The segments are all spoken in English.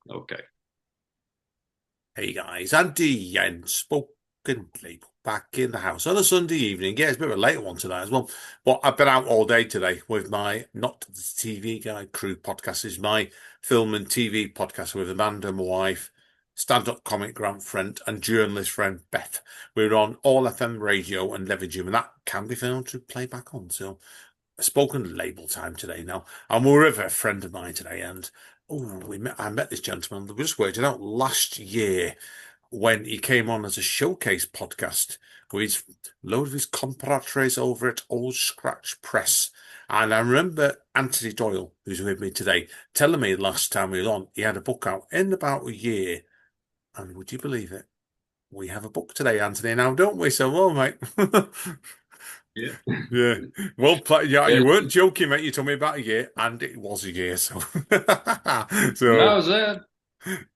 Okay. Hey guys, Andy and Spoken Label back in the house on a Sunday evening. Yeah, it's a bit of a late one tonight as well. But I've been out all day today with my Not the TV Guy crew podcast. Is my film and TV podcast with Amanda, my wife, stand-up comic Grant friend, and journalist friend Beth. We're on All FM radio and Leveraging, and that can be found to play back on. So Spoken Label time today now. And we're with a friend of mine today, and I met this gentleman. We just worked it out last year when he came on as a showcase podcast with his load of his compatriots over at Old Scratch Press. And I remember Anthony Doyle, who's with me today, telling me last time we were on, he had a book out in about a year. And would you believe it? We have a book today, Anthony, now, don't we? So, well, mate. Yeah. Yeah. Well played. Yeah, Yeah. you weren't joking, mate. You told me about a year, and it was a year. So, so How's that?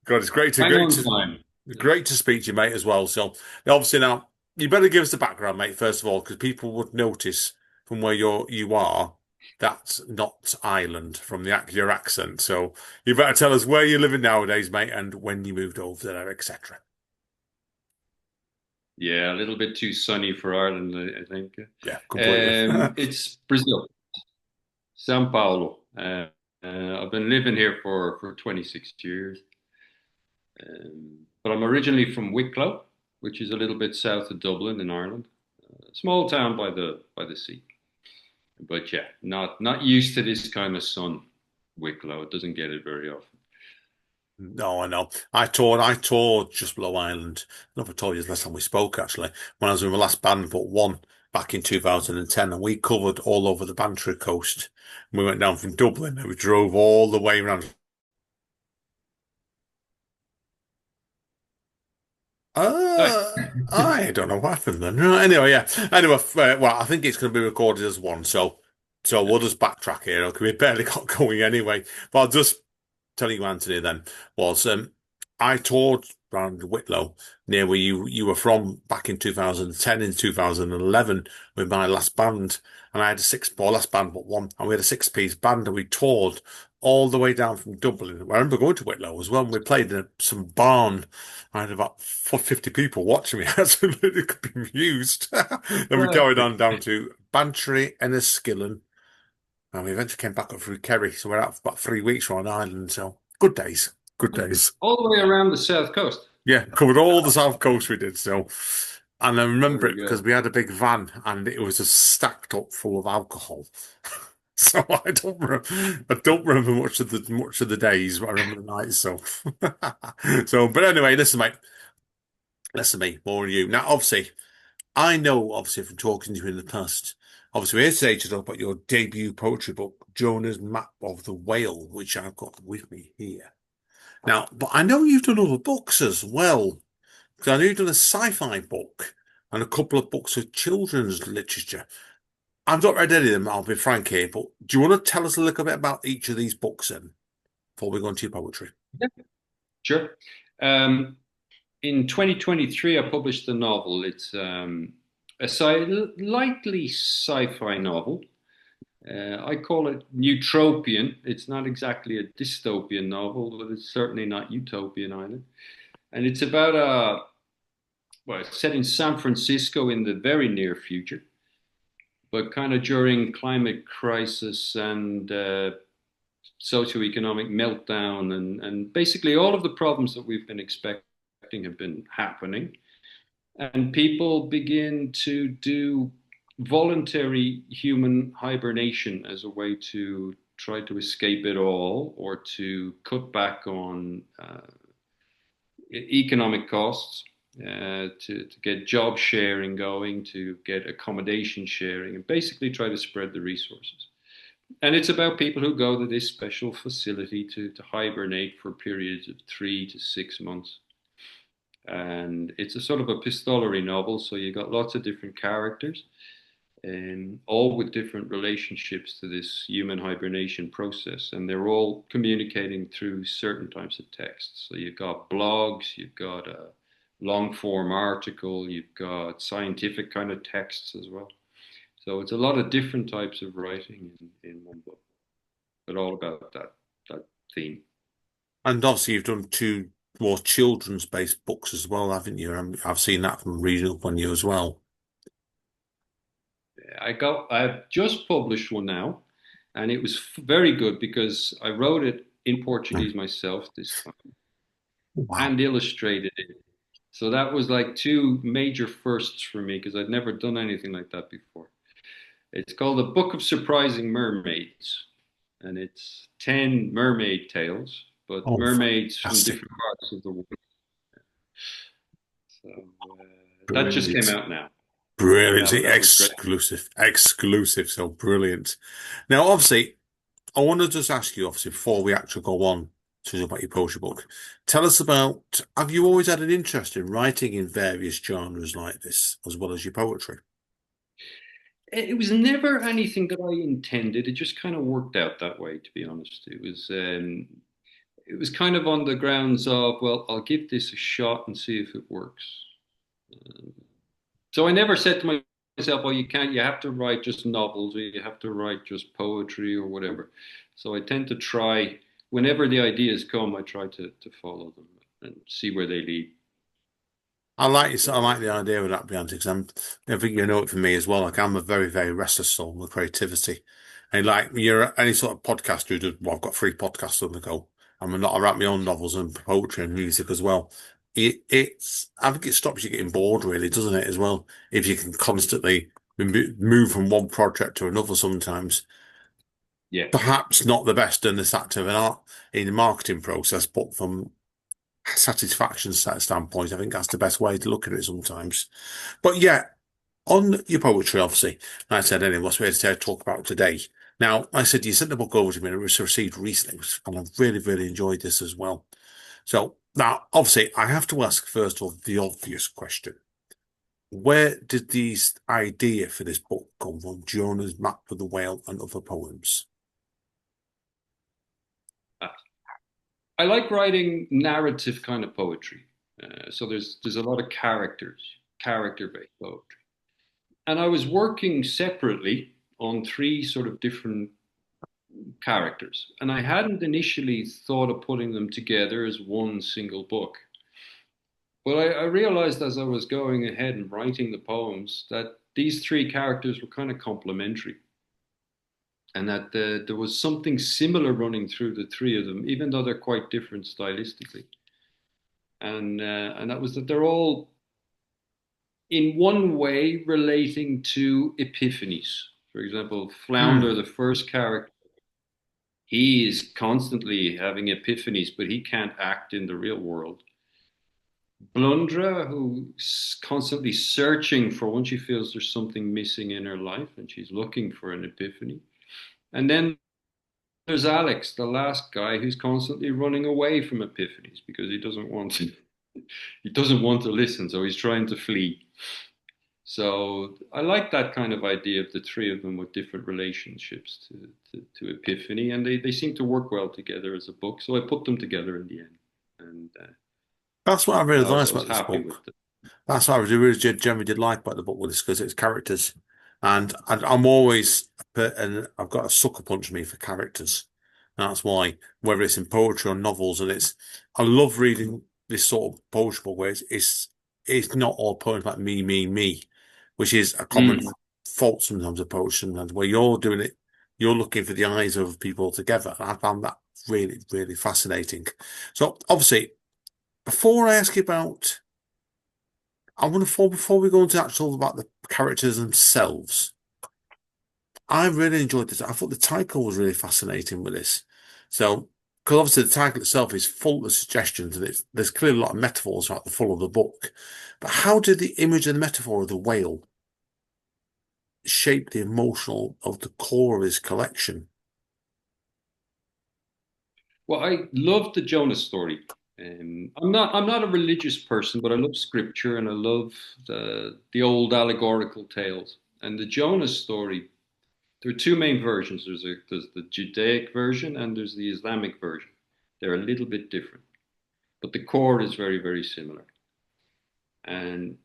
God, it's great to Hang great on to time. great to speak to you, mate, as well. So, obviously, now you better give us the background, mate, first of all, because people would notice from where you are that's not Ireland from your accent. So, you better tell us where you're living nowadays, mate, and when you moved over there, etc. Yeah, a little bit too sunny for Ireland, I think. Yeah, completely. It's Brazil, São Paulo. I've been living here for 26 years. But I'm originally from Wicklow, which is a little bit south of Dublin in Ireland. A small town by the sea. But yeah, not used to this kind of sun, Wicklow. It doesn't get it very often. No, I know. I toured just below Ireland. I don't know if I told you the last time we spoke, actually, when I was in my last band, but one back in 2010, and we covered all over the Bantry coast. We went down from Dublin and we drove all the way around. Nice. I don't know what happened then. Anyway, yeah. Anyway, well, I think it's going to be recorded as one, so we'll just backtrack here. Okay, we barely got going anyway. But I'll just telling you, Anthony, then was I toured around Wicklow near where you were from back in 2010 and 2011 with my last band, and I had a six, well, last band but one, and we had a six-piece band, and we toured all the way down from Dublin. I remember going to Wicklow as well, and we played in some barn. I had about 50 people watching me. Absolutely could be amused. Then we carried on down to Bantry and Enniskillen, and we eventually came back up through Kerry. So we're out for about 3 weeks on an island. So good days. Good days. All the way around the south coast. Yeah, covered all the south coast we did. So, and I remember Very it because good. we had a big van and it was just stacked up full of alcohol. So I don't remember much of the days, but I remember the nights. So, so but anyway, listen, mate. Listen to me, more on you. Now, obviously, I know, obviously, from talking to you in the past, obviously, we're here today to talk about your debut poetry book, Jonah's Map of the Whale, which I've got with me here. Now, but I know you've done other books as well, because I know you've done a sci-fi book and a couple of books of children's literature. I've not read any of them, I'll be frank here, but do you want to tell us a little bit about each of these books then, before we go into your poetry? Yeah, sure. Um, in 2023, I published a novel. It's lightly sci-fi novel. I call it utopian. It's not exactly a dystopian novel, but it's certainly not utopian either. And it's about well, it's set in San Francisco in the very near future, but kind of during climate crisis and socioeconomic meltdown, and basically all of the problems that we've been expecting have been happening. And people begin to do voluntary human hibernation as a way to try to escape it all or to cut back on economic costs, to get job sharing going, to get accommodation sharing, and basically try to spread the resources. And it's about people who go to this special facility to hibernate for periods of 3 to 6 months. And it's a sort of epistolary novel, so you got lots of different characters, and all with different relationships to this human hibernation process, and they're all communicating through certain types of texts. So you've got blogs, you've got a long form article, you've got scientific kind of texts as well. So it's a lot of different types of writing in one book, but all about that theme. And obviously, you've done two more children's-based books as well, haven't you? I've seen that from reading up on you as well. I've just published one now, and it was very good because I wrote it in Hmm. Portuguese myself this time Wow. and illustrated it. So that was like two major firsts for me because I'd never done anything like that before. It's called The Book of Surprising Mermaids, and it's 10 mermaid tales, but Oh, mermaids from fantastic. different parts of the world. So that just came Brilliant. out now. Brilliant. That was great. Exclusive. Exclusive. So brilliant. Now, obviously, I want to just ask you, obviously, before we actually go on to talk about your poetry book, tell us about, have you always had an interest in writing in various genres like this, as well as your poetry? It was never anything that I intended. It just kind of worked out that way, to be honest. It was kind of on the grounds of, well, I'll give this a shot and see if it works. Um, so I never said to myself, well, you can't, you have to write just novels or you have to write just poetry or whatever. So I tend to try, whenever the ideas come, I try to follow them and see where they lead. I like So, the idea of that, Beyonce, because I think you know it for me as well. Like I'm a very, very restless soul with creativity. And like you're any sort of podcaster who does, well, I've got three podcasts on the go. I write my own novels and poetry and music as well. I think it stops you getting bored really, doesn't it, as well? If you can constantly move from one project to another sometimes. yeah. Perhaps not the best in this active and art in the marketing process, but from satisfaction standpoint, I think that's the best way to look at it sometimes. But yeah, on your poetry, obviously, like I said, anyway, what's we here to talk about today. Now, like I said you sent the book over to me, and it was received recently, and I've really, really enjoyed this as well. So now, obviously, I have to ask first of all the obvious question. Where did these idea for this book come from? Jonah's Map of the Whale and other poems. I like writing narrative kind of poetry. So there's a lot of character based poetry. And I was working separately on three sort of different characters, and I hadn't initially thought of putting them together as one single book. But I realized as I was going ahead and writing the poems that these three characters were kind of complementary, and that there was something similar running through the three of them, even though they're quite different stylistically. And that was that they're all in one way relating to epiphanies. For example, Hmm. Flounder, the first character, he is constantly having epiphanies, but he can't act in the real world. Blundra, who's constantly searching for when she feels there's something missing in her life and she's looking for an epiphany. And then there's Alex, the last guy, who's constantly running away from epiphanies because he doesn't want to listen, so he's trying to flee. So I like that kind of idea of the three of them with different relationships to Epiphany, and they seem to work well together as a book. So I put them together in the end, and That's what I really I liked was about this happy with book. it. That's what I really generally did like about the book with this because it's characters, and I'm always and I've got a sucker punch me for characters. That's why whether it's in poetry or novels, and I love reading this sort of poetry book where it's not all poems like me, which is a common Mm. fault sometimes of poetry. Sometimes where you're doing it, you're looking for the eyes of people together. And I found that really, really fascinating. So obviously, before I ask you about I want to before we go into actual about the characters themselves. I really enjoyed this. I thought the title was really fascinating with this. So, because obviously the title itself is full of suggestions and there's clearly a lot of metaphors throughout the full of the book. But how did the image and the metaphor of the whale shape the emotional of the core of his collection? Well, I love the Jonah story. I'm not a religious person, but I love scripture and I love the old allegorical tales. And the Jonah story, there are two main versions. There's the Judaic version and there's the Islamic version. They're a little bit different, but the core is very similar. And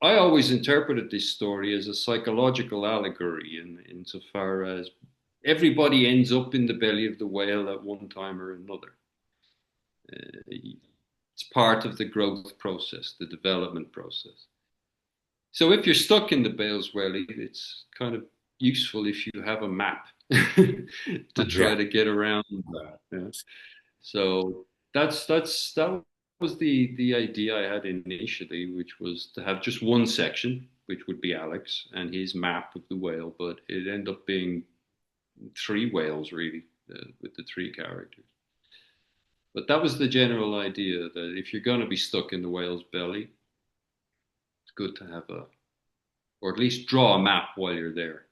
I always interpreted this story as a psychological allegory insofar as everybody ends up in the belly of the whale at one time or another. It's part of the growth process, the development process. So if you're stuck in the Bales Welly, it's kind of useful if you have a map to try Yeah. to get around that. Yeah. So that was the idea I had initially, which was to have just one section, which would be Alex and his map of the whale, but it ended up being three whales really, with the three characters. But that was the general idea that if you're going to be stuck in the whale's belly, it's good to have or at least draw a map while you're there.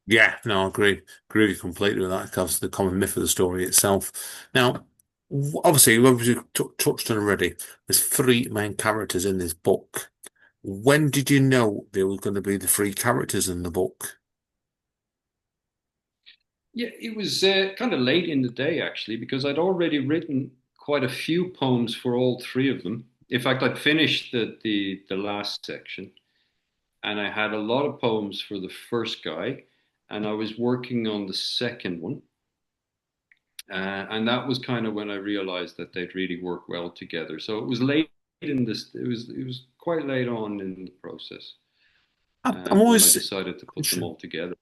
Yeah, no, I agree with you completely with that because the common myth of the story itself. Now, obviously, what we touched on already, there's three main characters in this book. When did you know there was going to be the three characters in the book? Yeah, it was kind of late in the day actually, because I'd already written quite a few poems for all three of them. In fact, I'd finished the last section, and I had a lot of poems for the first guy, and I was working on the second one. And that was kind of when I realized that they'd really work well together. So it was late in this. It was quite late on in the process I'm when I always decided to put them all together.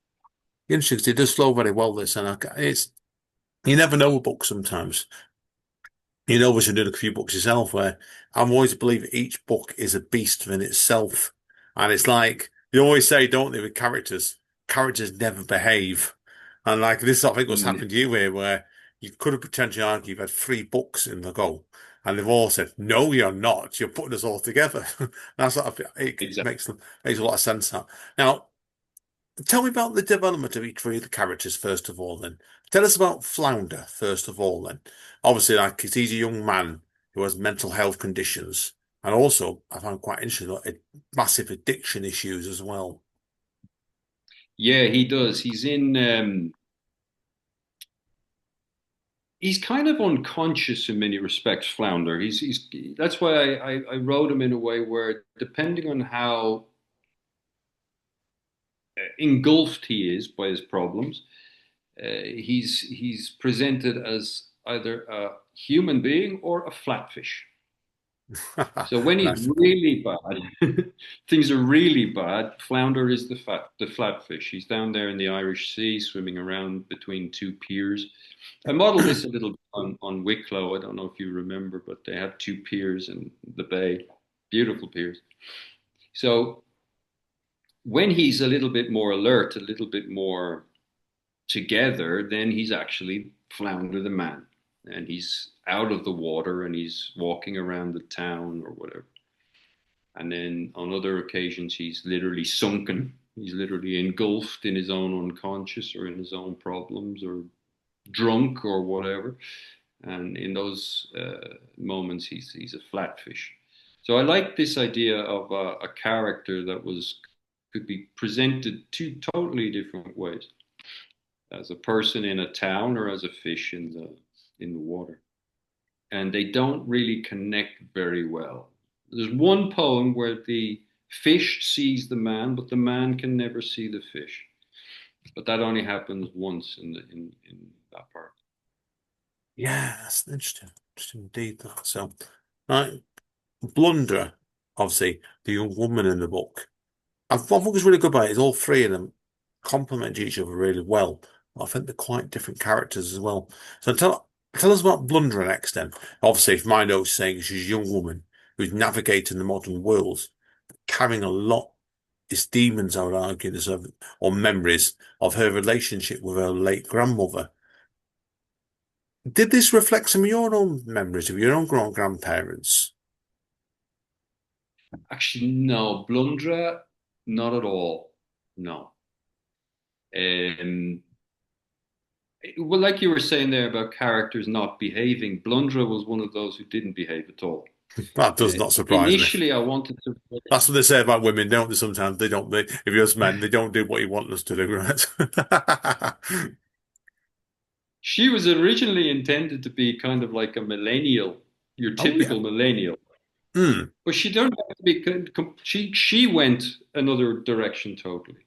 interested because it does flow very well, this, and it's you never know a book sometimes. You know, we should do a few books yourself where I'm always believe each book is a beast in itself. And it's like, you always say, don't they, with characters never behave. And like this, I think what's Mm, happened to you here, where you could have potentially argued you've had three books in the go. And they've all said, no, you're not. You're putting us all together. That's what I feel. It exactly. makes a lot of sense. Now, tell me about the development of each three of the characters, first of all, then. Tell us about Flounder, first of all, then. Obviously, like, he's a young man who has mental health conditions. And also, I found quite interesting, like, massive addiction issues as well. Yeah, he does. He's kind of unconscious in many respects, Flounder. He's that's why I wrote him in a way where, depending on how engulfed he is by his problems, he's presented as either a human being or a flatfish. So when he's Nice. really bad, things are really bad. Flounder is the flatfish. He's down there in the Irish Sea, swimming around between two piers. I modeled this a little bit on Wicklow. I don't know if you remember, but they have two piers in the bay, beautiful piers. So when he's a little bit more alert, a little bit more together, then he's actually Flounder the man. And he's out of the water and he's walking around the town or whatever. And then on other occasions, he's literally sunken. He's literally engulfed in his own unconscious or in his own problems or drunk or whatever. And in those moments, he's a flatfish. So I like this idea of a character that could be presented two totally different ways, as a person in a town or as a fish in the water. And they don't really connect very well. There's one poem where the fish sees the man, but the man can never see the fish. But that only happens once in that part. Yeah, that's interesting indeed. So, right, Blunder, obviously, the young woman in the book. I think was really good about it is all three of them complement each other really well. I think they're quite different characters as well. So tell us about Blunder next then. Obviously, if my notes saying she's a young woman who's navigating the modern world, carrying a lot is demons, I would argue, or memories of her relationship with her late grandmother. Did this reflect some of your own memories of your own grandparents? Actually, no, Blundra, not at all. No. Um, well, like you were saying there about characters not behaving, Blundra was one of those who didn't behave at all. That does not surprise me. Initially, I wanted to. That's what they say about women, don't they? Sometimes they don't. If you're us men, they don't do what you want us to do, right? She was originally intended to be kind of like a millennial, your Oh yeah. typical millennial, Hmm. but she don't have to be. She went another direction totally,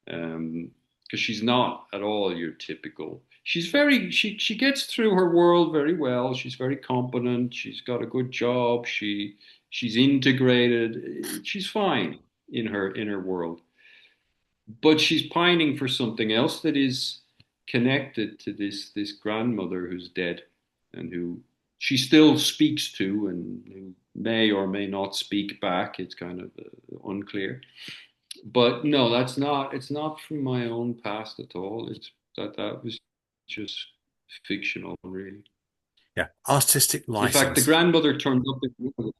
because she's not at all your typical. she gets through her world very well. She's very competent. She's got a good job. She's integrated. She's fine in her world. But she's pining for something else that is connected to this grandmother who's dead and who she still speaks to and who may or may not speak back. It's kind of unclear. But no, that's not. It's not from my own past at all. It's that was just fictional, really. Yeah, artistic In fact, the license. grandmother turned up in the book.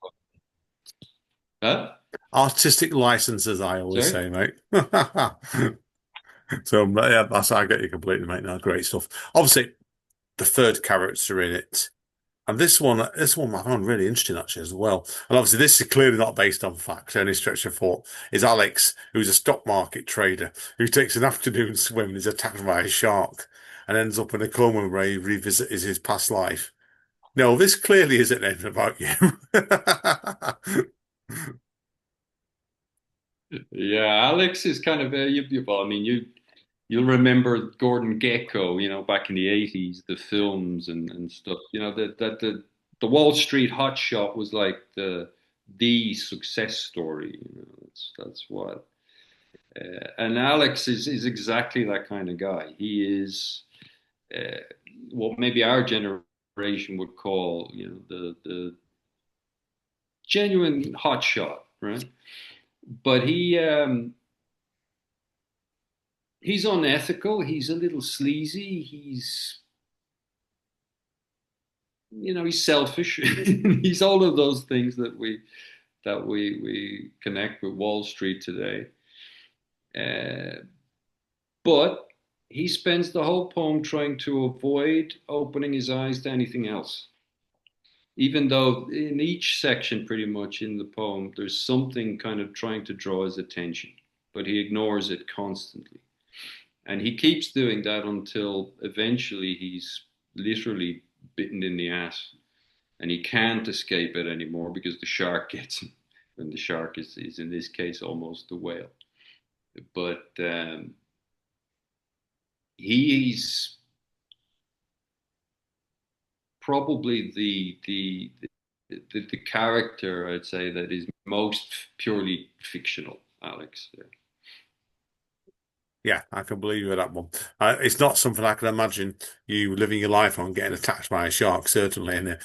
Huh? Artistic license, as I always Sorry? say, mate. So yeah, that's I get you completely, mate. No, great stuff. Obviously, the third character in it, and this one I found really interesting actually as well. And obviously, this is clearly not based on fact. Any stretch of thought is Alex, who's a stock market trader who takes an afternoon swim and is attacked by a shark and ends up in a coma where he revisits his past life. No, this clearly isn't anything about you. Yeah, Alex is kind of well, I mean, you'll remember Gordon Gekko, back in the 80s, the films and stuff. The Wall Street hotshot was like the success story. That's what. And Alex is exactly that kind of guy. He is uh, what maybe our generation would call, the genuine hotshot, right? But he's unethical. He's a little sleazy. He's selfish. He's all of those things that we connect with Wall Street today. Uh, but he spends the whole poem trying to avoid opening his eyes to anything else. Even though in each section, pretty much in the poem, there's something kind of trying to draw his attention, but he ignores it constantly. And he keeps doing that until eventually he's literally bitten in the ass and he can't escape it anymore because the shark gets him. And the shark is in this case almost a whale. But he's probably the character I'd say that is most purely fictional, Alex. Yeah. Yeah, I can believe you with that one. It's not something I can imagine you living your life on getting attacked by a shark, certainly, and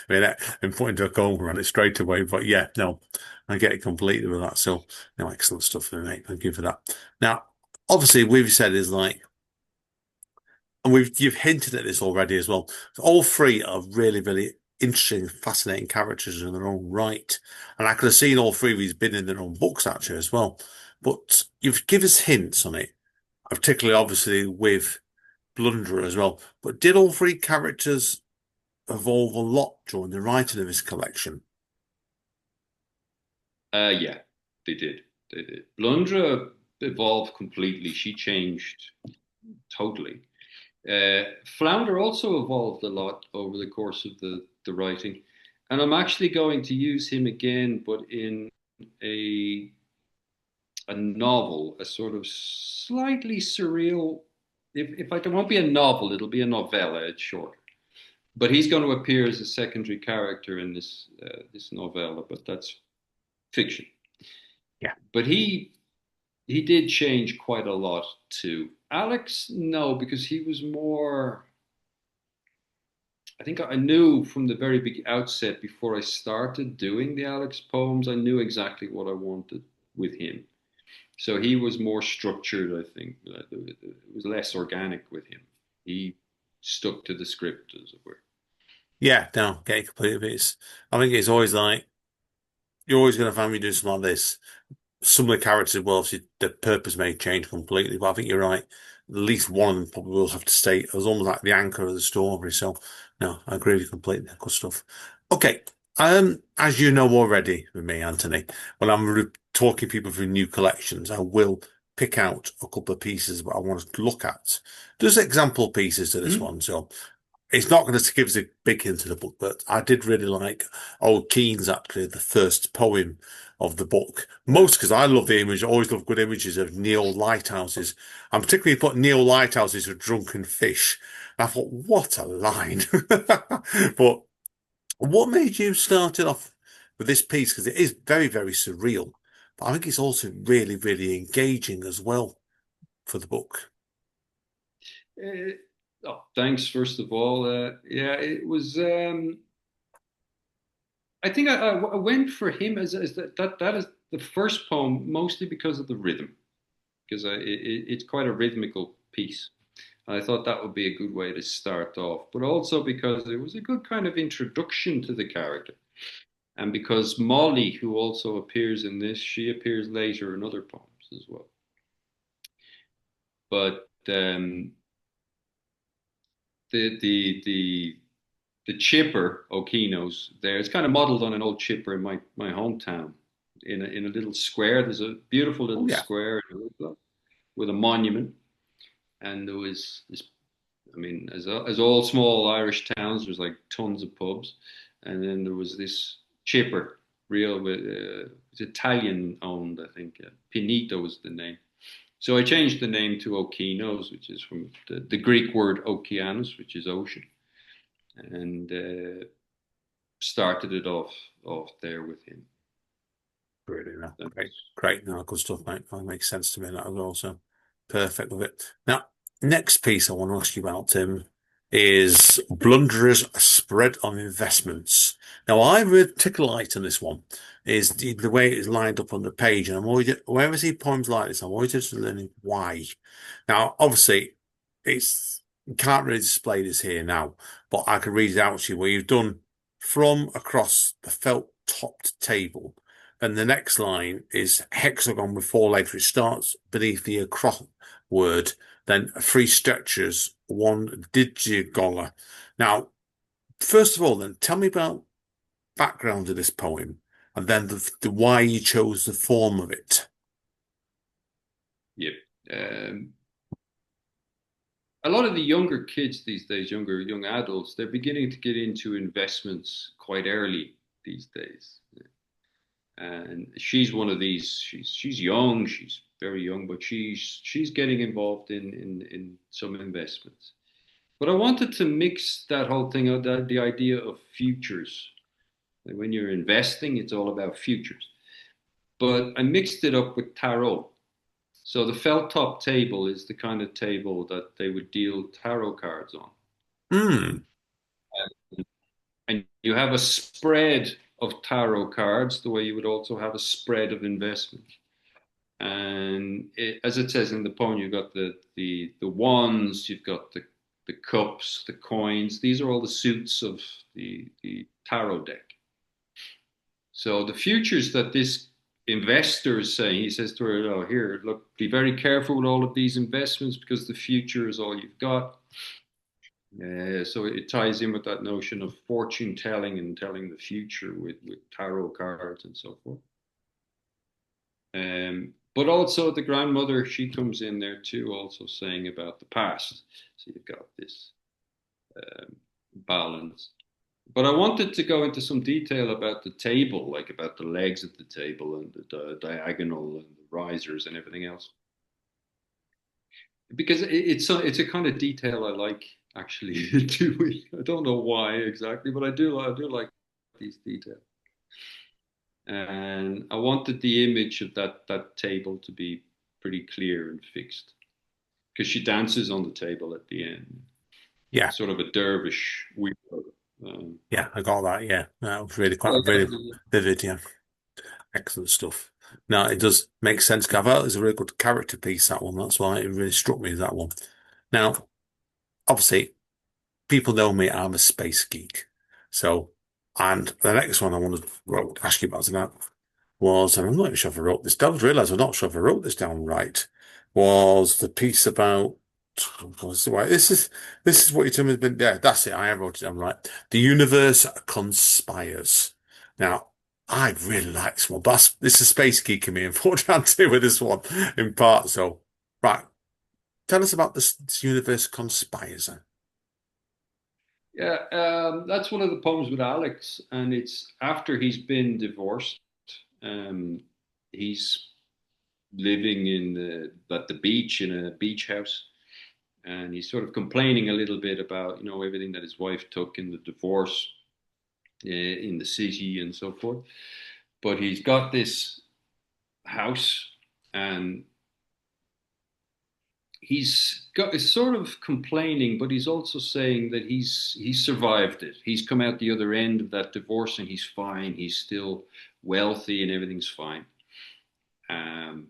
put into a coma on it straight away. But yeah, no, I get it completely with that. So, no, excellent stuff there, mate. Thank you for that. Now, obviously, we've said is like, and you've hinted at this already as well. All three are really, really interesting, fascinating characters in their own right, and I could have seen all three of these been in their own books actually as well. But you've given us hints on it, particularly obviously with Flounder as well. But did all three characters evolve a lot during the writing of his collection? Yeah, they did. They did. Blundra evolved completely. She changed totally. Flounder also evolved a lot over the course of the writing. And I'm actually going to use him again, but in a a novel, a sort of slightly surreal. If it won't be a novel, it'll be a novella. It's short, but he's going to appear as a secondary character in this novella. But that's fiction. Yeah. But he did change quite a lot too. Alex, no, because he was more. I think I knew from the very big outset before I started doing the Alex poems, I knew exactly what I wanted with him. So he was more structured, I think. It was less organic with him. He stuck to the script, as it were. Yeah, no, get it completely. I think it's always like you're always going to find me doing something like this. Some of the characters, well, obviously the purpose may change completely, but I think you're right. At least one of them probably will have to stay as almost like the anchor of the story. So, no, I agree with you completely. Good stuff. Okay, as you know already with me, Anthony, when I'm talking people through new collections, I will pick out a couple of pieces that I want to look at. Just example pieces to this Mm-hmm. one. So, it's not going to give us a big hint of the book, but I did really like Old Keens, actually, the first poem of the book. Yeah. Most because I love the image, I always love good images of Neil lighthouses. And particularly put Neil lighthouses with drunken fish. I thought, what a line. But what made you start it off with this piece? Because it is very, very surreal. But I think it's also really, really engaging as well for the book. Uh, oh, thanks, first of all. Yeah, it was. I think I went for him as that is the first poem, mostly because of the rhythm, because it's quite a rhythmical piece. I thought that would be a good way to start off, but also because it was a good kind of introduction to the character. And because Molly, who also appears in this, she appears later in other poems as well. But the the chipper Okino's there, it's kind of modeled on an old chipper in my hometown. In a little square, there's a beautiful Oh little yeah. square with a monument, and there was this. I mean, as all small Irish towns, there's like tons of pubs, and then there was this chipper, real with it's Italian owned, I think. Pinito was the name. So I changed the name to Okinos, which is from the Greek word okeanos, which is ocean, and started it off there with him. Really, no. Great, great. No, good stuff, mate. That makes sense to me. That was also perfect with it. Now, next piece I want to ask you about, Tim, is Blunderer's Spread on Investments. Now, I really tickle light on this one is the way it is lined up on the page, and I'm always whenever I see poems like this, I'm always just learning why. Now, obviously, it's you can't really display this here now, but I can read it out to you where you've done from across the felt topped table. And the next line is hexagon with four legs, which starts beneath the across word, then three stretchers, one digigola. Now, first of all, then tell me about background of this poem, and then the why you chose the form of it. Yeah. Um, a lot of the younger kids these days, young adults, they're beginning to get into investments quite early these days. And she's one of these. She's young. She's very young, but she's getting involved in some investments. But I wanted to mix that whole thing of the idea of futures. Like when you're investing, it's all about futures. But I mixed it up with tarot. So the felt top table is the kind of table that they would deal tarot cards on. Hmm. And you have a spread of tarot cards, the way you would also have a spread of investment. And as it says in the poem, you've got the wands, you've got the cups, the coins. These are all the suits of the tarot deck. So the futures that this investor is saying, he says to her, "Oh, here, look, be very careful with all of these investments because the future is all you've got." So it ties in with that notion of fortune telling and telling the future with tarot cards and so forth. But also the grandmother, she comes in there too, also saying about the past. So you've got this um, balance. But I wanted to go into some detail about the table, like about the legs of the table and the diagonal and the risers and everything else, because it's a kind of detail I like actually doing. I don't know why exactly, but I do like these details. And I wanted the image of that table to be pretty clear and fixed because she dances on the table at the end, Yeah. sort of a dervish Wicklow. Um, Yeah, I got that. Yeah. That was really yeah, quite really vivid. Yeah. Excellent stuff. Now, it does make sense. I felt it was a really good character piece, that one. That's why it really struck me, that one. Now, obviously, people know me, I'm a space geek. So, and the next one I wanted to ask you about tonight was, and I'm not even sure if I wrote this down, I realised I'm not sure if I wrote this down right, was the piece about, this is what you told me has been, yeah, that's it, I have wrote it down right. The universe conspires. Now, I really like this one, but this is space geek in me, unfortunately, with this one in part. So, right, tell us about this universe conspires then. that's one of the poems with Alex, and it's after he's been divorced, He's living at the beach in a beach house, and he's sort of complaining a little bit about everything that his wife took in the divorce in the city and so forth. But he's got this house, and is sort of complaining, but he's also saying that he's survived it. He's come out the other end of that divorce, and he's fine. He's still wealthy, and everything's fine. Um,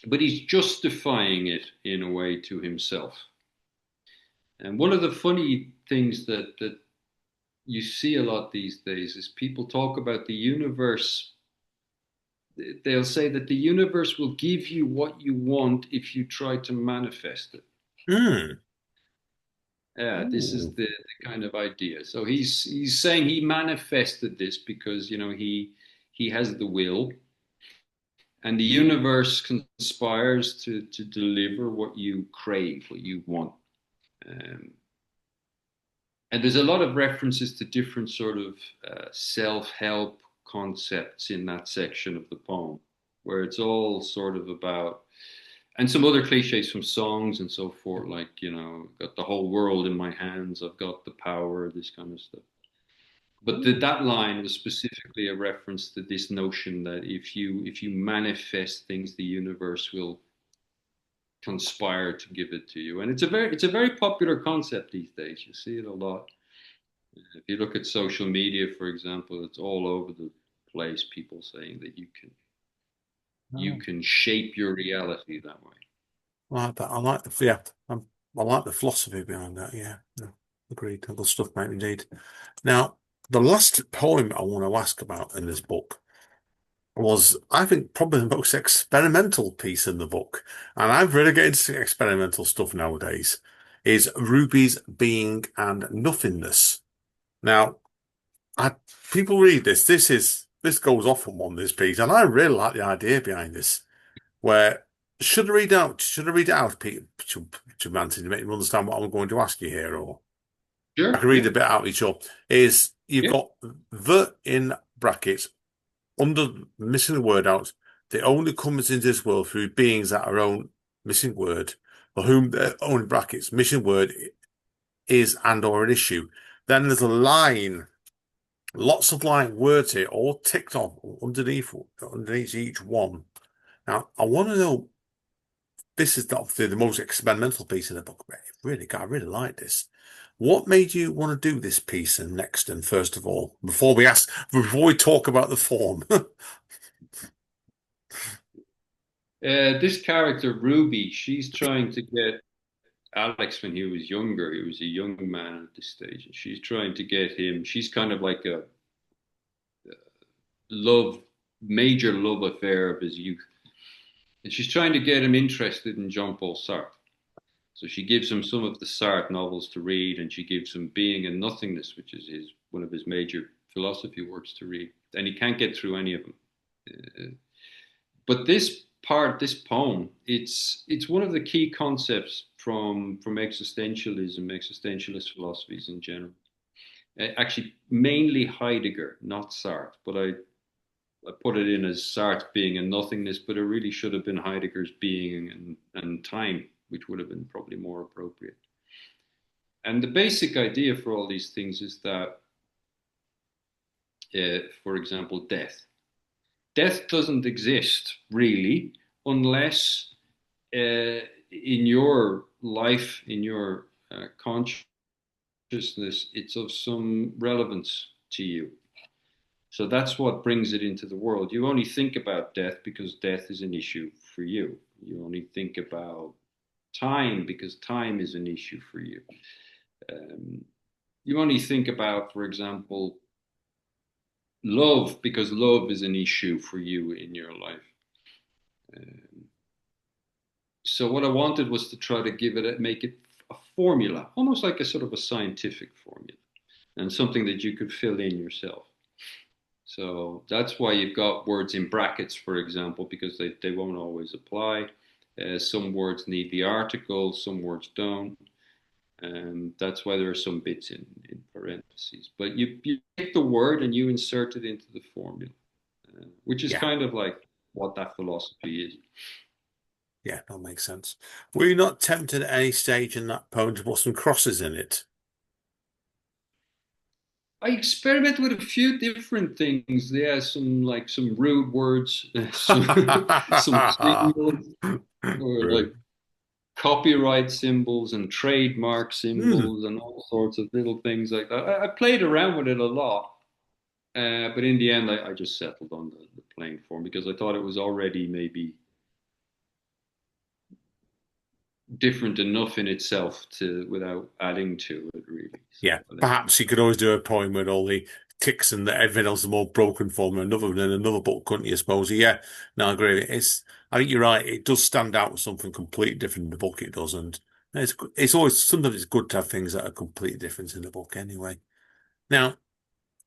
but he's justifying it in a way to himself. And one of the funny things that you see a lot these days is people talk about the universe. They'll say that the universe will give you what you want if you try to manifest it. Mm. Yeah, this is the kind of idea. So he's saying he manifested this because he has the will, and the universe conspires to deliver what you crave, what you want. Um, and there's a lot of references to different sort of self-help concepts in that section of the poem, where it's all sort of about, and some other cliches from songs and so forth, like got the whole world in my hands, I've got the power, this kind of stuff. But that line was specifically a reference to this notion that if you manifest things, the universe will conspire to give it to you. And it's a very popular concept these days. You see it a lot. If you look at social media, for example, it's all over the place. People saying that you can shape your reality that way. I like that. I like I like the philosophy behind that. Yeah, no, agreed. Good stuff, mate. Indeed. Now, the last poem I want to ask about in this book was, I think, probably the most experimental piece in the book, and I've really get into experimental stuff nowadays. Is Ruby's being and nothingness. Now, I people read this. This goes off on one this piece, and I really like the idea behind this. Where should I read it out, Peter, to Anthony, to make you understand what I'm going to ask you here, or I Sure. can read Yeah. a bit out each up. Is you've Yeah. got the in brackets under missing the word out. They only comes into this world through beings that are own missing word, for whom their own brackets missing word is and or an issue. Then there's a line, lots of line words here, all ticked off underneath each one. Now I want to know. This is obviously the most experimental piece in the book. I really like this. What made you want to do this piece and next and first of all, before we talk about the form? This character Ruby, she's trying to get Alex when he was younger. He was a young man at this stage, and she's trying to get him. She's kind of like a love, major love affair of his youth, and she's trying to get him interested in Jean-Paul Sartre. So she gives him some of the Sartre novels to read, and she gives him Being and Nothingness, which is one of his major philosophy works to read, and he can't get through any of them. Uh, but this poem, it's one of the key concepts from existentialist philosophies in general. Actually, mainly Heidegger, not Sartre, but I put it in as Sartre Being and Nothingness, but it really should have been Heidegger's Being and Time, which would have been probably more appropriate. And the basic idea for all these things is that, for example, death. Death doesn't exist really unless in your life, in your consciousness, it's of some relevance to you. So that's what brings it into the world. You only think about death because death is an issue for you. You only think about time because time is an issue for you. Um, you only think about, for example, love because love is an issue for you in your life. Um, so what I wanted was to try to make it a formula, almost like a sort of a scientific formula, and something that you could fill in yourself. So that's why you've got words in brackets, for example, because they won't always apply. Some words need the article, some words don't. And that's why there are some bits in parentheses. But you take the word and you insert it into the formula. which is Yeah, kind of like what that philosophy is. yeah, that makes sense. Were you not tempted at any stage in that poem to put some crosses in it? I experimented with a few different things. Yeah, some rude words, some symbols, or like Brilliant. copyright symbols and trademark Hmm. symbols and all sorts of little things like that. I played around with it a lot, but in the end, I just settled on the plain form because I thought it was already maybe different enough in itself to without adding to it really. So Yeah, I left it. perhaps you could always do a poem with all the ticks and everything else, the more broken form in another book, couldn't you, I suppose? Yeah, no, I agree. I think you're right. It does stand out with something completely different in the book. It does, and it's always sometimes it's good to have things that are completely different in the book anyway. Now,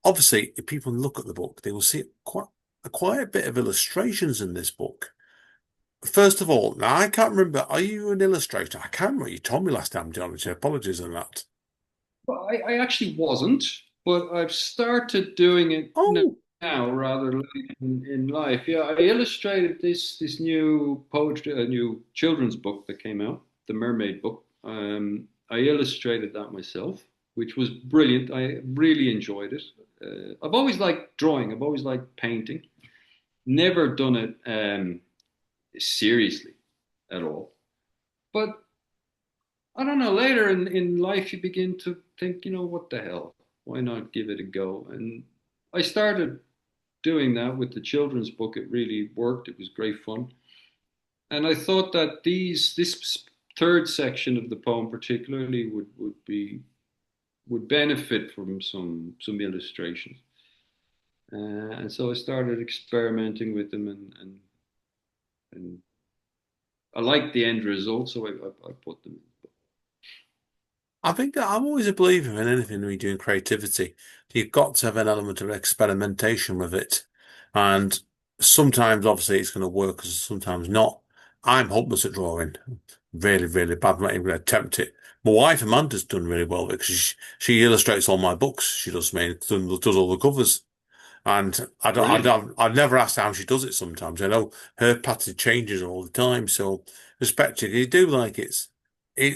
obviously, if people look at the book, they will see quite a bit of illustrations in this book. First of all, now I can't remember. Are you an illustrator? I can't remember what you told me last time, John, which apologies on that. But I actually wasn't, but I've started doing it Oh, now rather late in life. Yeah, I illustrated this new poetry, a new children's book that came out, the Mermaid book. I illustrated that myself, which was brilliant. I really enjoyed it. I've always liked drawing. I've always liked painting. Never done it seriously at all. But I don't know, later in life, you begin to think, what the hell? Why not give it a go? And I started doing that with the children's book. It really worked. It was great fun. And I thought that this third section of the poem particularly would benefit from some illustrations. And so I started experimenting with them and I liked the end result, so I put them in. I think that I'm always a believer in anything we do in creativity. You've got to have an element of experimentation with it. And sometimes, obviously, it's going to work, and sometimes not. I'm hopeless at drawing. Really, really bad. I'm not even going to attempt it. My wife Amanda's done really well because she illustrates all my books. She does me, does all the covers. And Brilliant. I've never asked how she does it sometimes. I know her pattern changes all the time. So respect it. You do like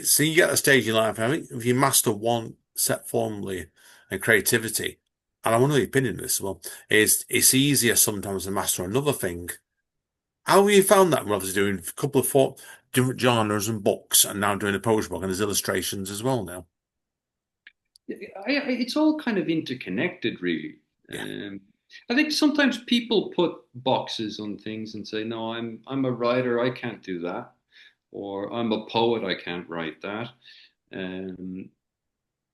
so you get a stage in life. I think if you master one set formally and creativity, and I want to know your opinion on this as well, is it's easier sometimes to master another thing. How have you found that? We're obviously doing a couple of four different genres and books and now doing a poetry book and there's illustrations as well now. It's all kind of interconnected, really. Yeah. I think sometimes people put boxes on things and say, "No, I'm a writer, I can't do that," or "I'm a poet, I can't write that." Um,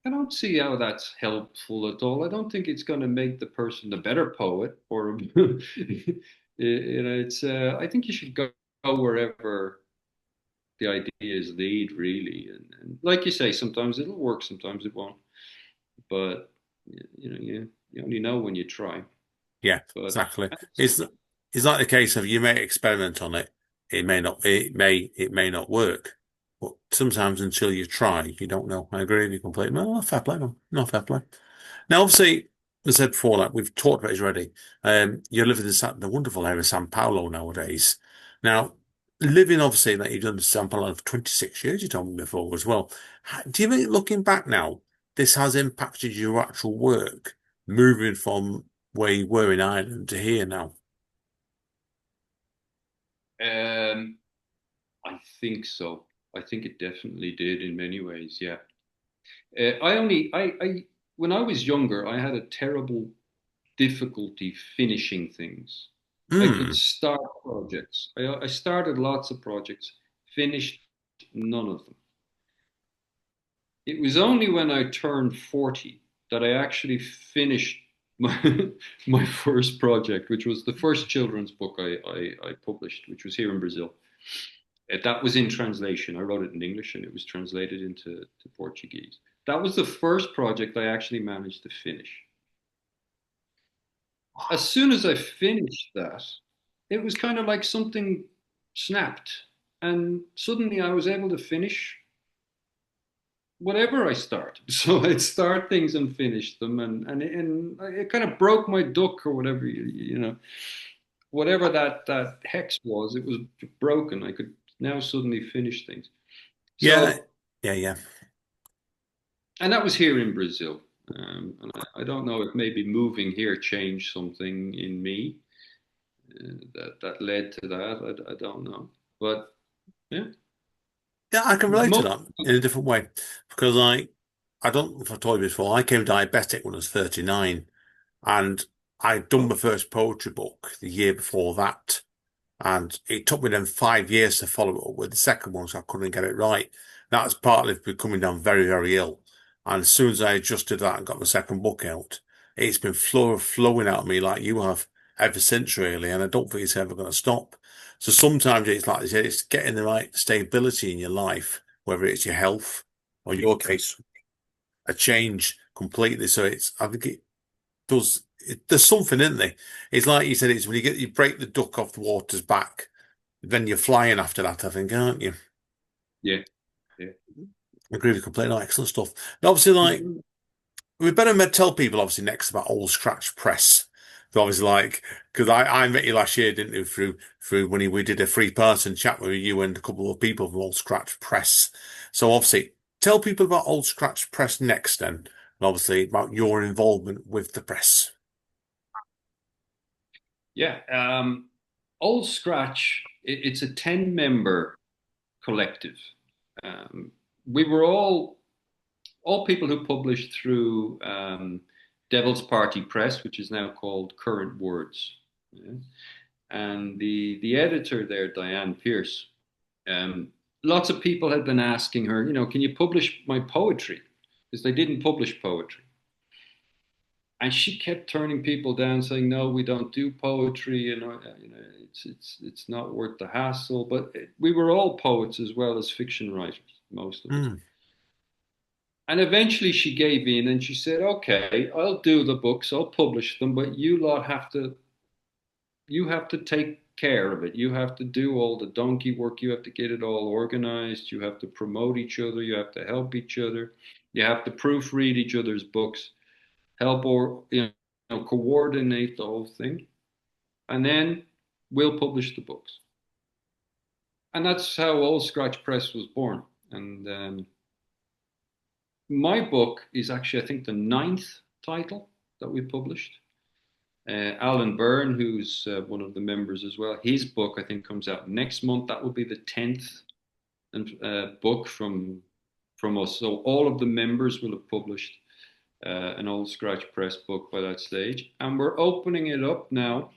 I don't see how that's helpful at all. I don't think it's going to make the person a better poet, or it's. I think you should go wherever the ideas lead, really, and like you say, sometimes it'll work, sometimes it won't. But you only know when you try. Yeah, But exactly. It's like the case of you may experiment on it. It may not work. But sometimes until you try, you don't know. I agree with you completely. No, fair play, man. No, fair play. Now, obviously, as I said before, like we've talked about it already, you're living in the wonderful area of São Paulo nowadays. Now, living obviously like you've done in São Paulo for 26 years, you told me before as well. Do you think, looking back now, this has impacted your actual work, moving from where you were in Ireland to here now? um, I think so. I think it definitely did in many ways. Yeah. I when I was younger, I had a terrible difficulty finishing things. I could Hmm. start projects. I started lots of projects, finished none of them. It was only when I turned 40 that I actually finished my first project, which was the first children's book I published, which was here in Brazil. That was in translation. I wrote it in English and it was translated into to Portuguese. That was the first project I actually managed to finish. As soon as I finished that, it was kind of like something snapped. And suddenly I was able to finish whatever I start. So I'd start things and finish them, and it kind of broke my duck or whatever, you know. whatever that hex was, it was broken. I could now suddenly finish things. Yeah, So, yeah. and that was here in Brazil. And I don't know if maybe moving here changed something in me that led to that. I don't know, but yeah, Yeah, I can relate to most, that in a different way because I don't know if I told you before, I came diabetic when I was 39 and I'd done oh, my first poetry book the year before that. And it took me then 5 years to follow it up with the second one, so I couldn't get it right. That was partly becoming down very, very ill. And as soon as I adjusted that and got the second book out, it's been flowing out of me like you have ever since, really. And I don't think it's ever going to stop. So sometimes it's like I said, it's getting the right stability in your life, whether it's your health or in your case, a change completely. So I think there's something in there. It's like you said, it's when you break the duck off the water's back, then you're flying after that, I think, aren't you? yeah, yeah. I agree with you completely. No, excellent stuff. And obviously, like, we better tell people, obviously, next about Old Scratch Press. So obviously, like, because I met you last year, didn't you, through when we did a three-person chat with you and a couple of people from Old Scratch Press. So obviously, tell people about Old Scratch Press next, then, and obviously about your involvement with the press. Yeah. Old Scratch, it's a 10-member collective. Um, we were all people who published through Devil's Party Press, which is now called Current Words. Yeah. And the editor there, Diane Pierce, um, lots of people had been asking her, can you publish my poetry? Because they didn't publish poetry. And she kept turning people down, saying, "No, we don't do poetry. It's not worth the hassle." But we were all poets as well as fiction writers, most of us. Mm. And eventually, she gave in and she said, "Okay, I'll do the books, I'll publish them, but you have to take care of it. You have to do all the donkey work. You have to get it all organized. You have to promote each other. You have to help each other. You have to proofread each other's books, help or coordinate the whole thing, and then we'll publish the books." And that's how Old Scratch Press was born. And my book is actually, I think, the ninth title that we published. Alan Byrne, who's one of the members as well, his book I think comes out next month. That will be the 10th book from us. So all of the members will have published an Old Scratch Press book by that stage, and we're opening it up now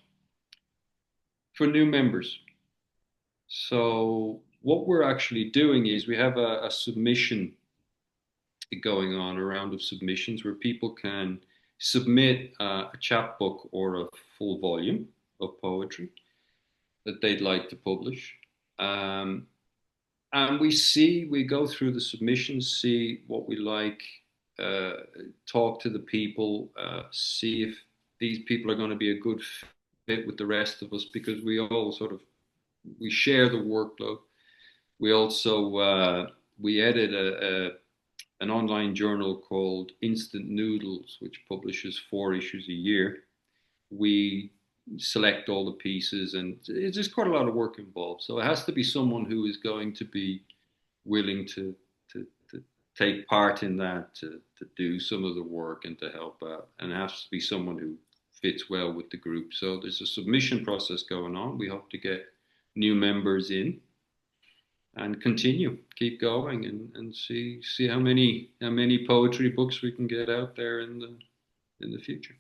for new members. So what we're actually doing is we have a submission going on, a round of submissions where people can submit a chapbook or a full volume of poetry that they'd like to publish. Um, and we go through the submissions, see what we like, uh, talk to the people, see if these people are going to be a good fit with the rest of us, because we share the workload. We also we edit an online journal called Instant Noodles, which publishes 4 issues a year. We select all the pieces, and it's just quite a lot of work involved. So it has to be someone who is going to be willing to take part in that, to do some of the work and to help out, and it has to be someone who fits well with the group. So there's a submission process going on. We hope to get new members in and keep going, and see how many poetry books we can get out there in the future.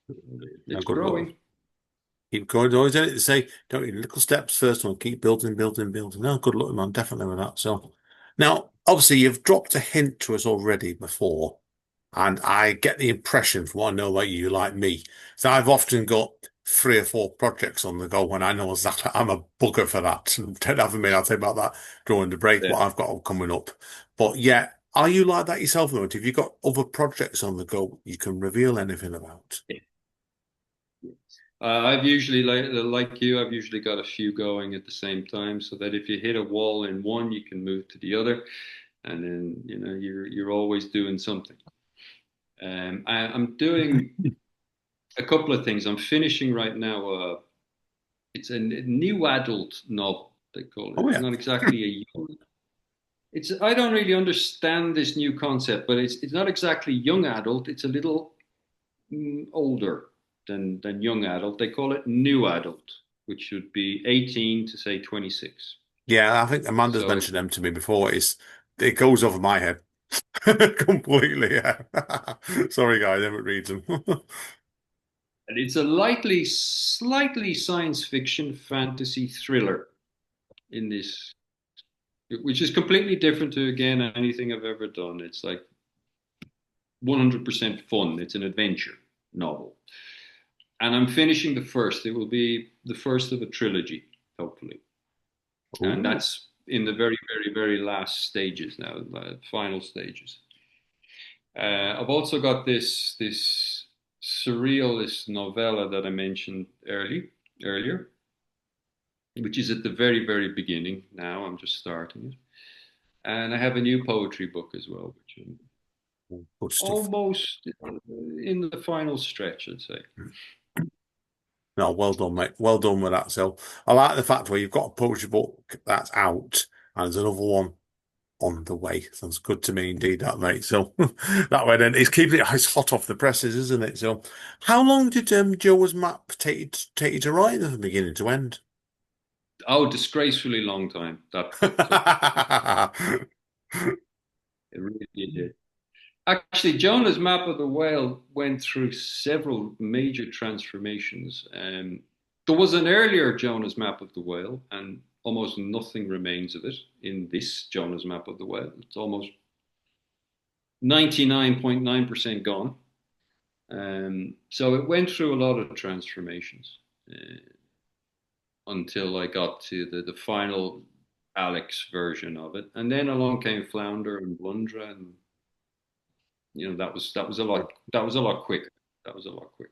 No, It's good luck. growing. Keep going. Always edit to say, don't need little steps first one. Keep building, building, building. No, good luck, man. Definitely with that. So now, obviously, you've dropped a hint to us already before, and I get the impression from what I know about you, like me. So I've often got 3 or 4 projects on the go when I know exactly I'm a bugger for that. And don't have a minute, I'll tell you about that during the break, Yeah. what I've got coming up. But yeah, are you like that yourself, though? Have you got other projects on the go you can reveal anything about? I've usually like you. I've usually got a few going at the same time, so that if you hit a wall in one, you can move to the other, and then you're always doing something. I'm doing a couple of things. I'm finishing right now It's a new adult novel, they call it. Oh It's yeah. not exactly a young. It's I don't really understand this new concept, but it's not exactly young adult. It's a little older than young adult. They call it new adult, which should be 18 to say 26. Yeah, I think Amanda's So mentioned them to me before. It goes over my head completely. Yeah. Sorry, guys, I haven't read them. and it's a slightly science fiction fantasy thriller in this, which is completely different to again anything I've ever done. It's like 100% fun. It's an adventure novel, and I'm finishing the first. It will be the first of a trilogy, hopefully, and Ooh. that's in the very last stages now, the final stages. I've also got this surrealist novella that I mentioned earlier, which is at the very beginning. Now I'm just starting it, and I have a new poetry book as well, which I'm Good stuff. almost in the final stretch, I'd say. No, well done, mate. Well done with that. So I like the fact where you've got a poetry book that's out and there's another one on the way. Sounds good to me indeed, that mate. So that way then it's keeping it's hot off the presses, isn't it? So how long did Jonahs Map take you to write from beginning to end? Oh, disgracefully long time that book took. It really did. Actually, Jonah's Map of the Whale went through several major transformations. There was an earlier Jonah's Map of the Whale, and almost nothing remains of it in this Jonah's Map of the Whale. It's almost 99.9% gone. So it went through a lot of transformations until I got to the final Alex version of it. And then along came Flounder and Blunder, and that was a lot quicker. That was a lot quicker.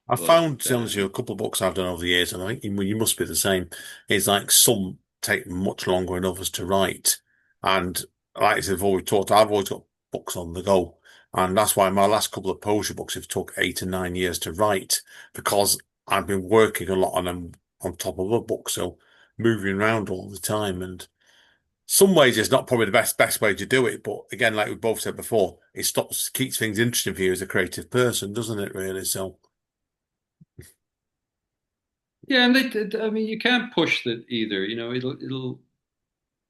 I But found, to be honest with you, a couple of books I've done over the years, and I think you must be the same. It's like some take much longer than others to write. And like I said, I've always got books on the go. And that's why my last couple of poetry books have took 8 and 9 years to write because I've been working a lot on them on top of a book. So moving around all the time. And some ways it's not probably the best way to do it. But again, like we both said before, keeps things interesting for you as a creative person, doesn't it, really? So. yeah, and I mean, you can't push that either.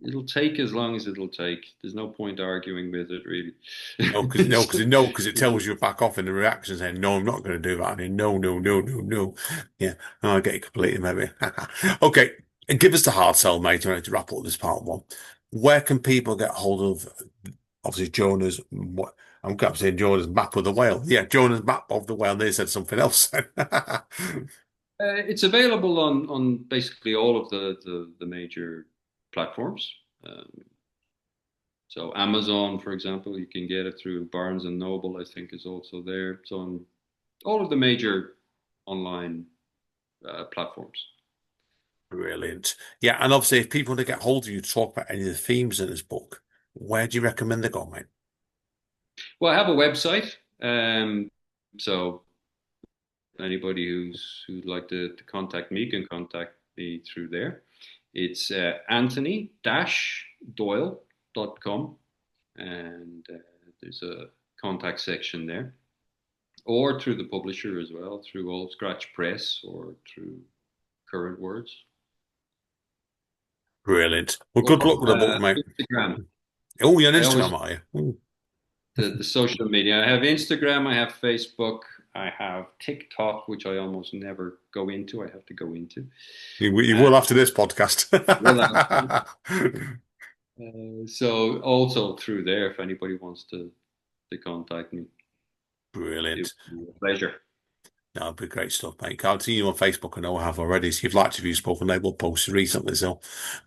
It'll take as long as it'll take. There's no point arguing with it, really. Because it tells you back off in the reaction saying, no, I'm not going to do that. And no, no, no, no, no. Yeah, I get it completely, maybe. Okay, and give us the hard sell, mate, to wrap up this part one. Where can people get hold of, obviously, I'm going to say Jonah's Map of the Whale. Yeah, Jonah's Map of the Whale. They said something else. It's available on basically all of the major platforms. Um, so Amazon, for example, you can get it through Barnes and Noble. I think is also there. It's on all of the major online platforms. Brilliant. Yeah, and obviously, if people want to get hold of you to talk about any of the themes in this book, where do you recommend they go, mate? Well, I have a website. So anybody who'd like to contact me can contact me through there. It's Anthony-Doyle.com, and there's a contact section there, or through the publisher as well, through Old Scratch Press or through Current Words, Brilliant. Well, or good luck with the book, mate. Instagram. Oh, you're on I always Instagram, are you? Ooh. the social media. I have Instagram, I have Facebook, I have TikTok, which I almost never go into. I have to go into. You Uh, will after this podcast. will so also through there, if anybody wants to contact me, it Brilliant. would be a pleasure. That'll be great stuff, mate. I've seen you on Facebook. I know I have already. So you've liked a few spoken label posts recently. So,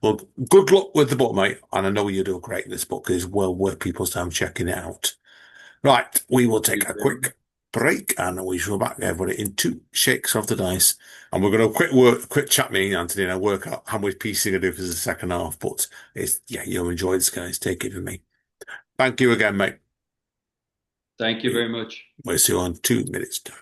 well, good luck with the book, mate. And I know you do great in this book. It's well worth people's time checking it out. Right, we will Thank take you a very much. quick break and we shall be back everybody in two shakes of the dice. And we're going to quick chat me, Anthony, and I'll work out how much piecing I do for the second half. But you'll enjoy this, guys. Take it from me. Thank you again, mate. Thank you very much. We'll see you on 2 minutes time.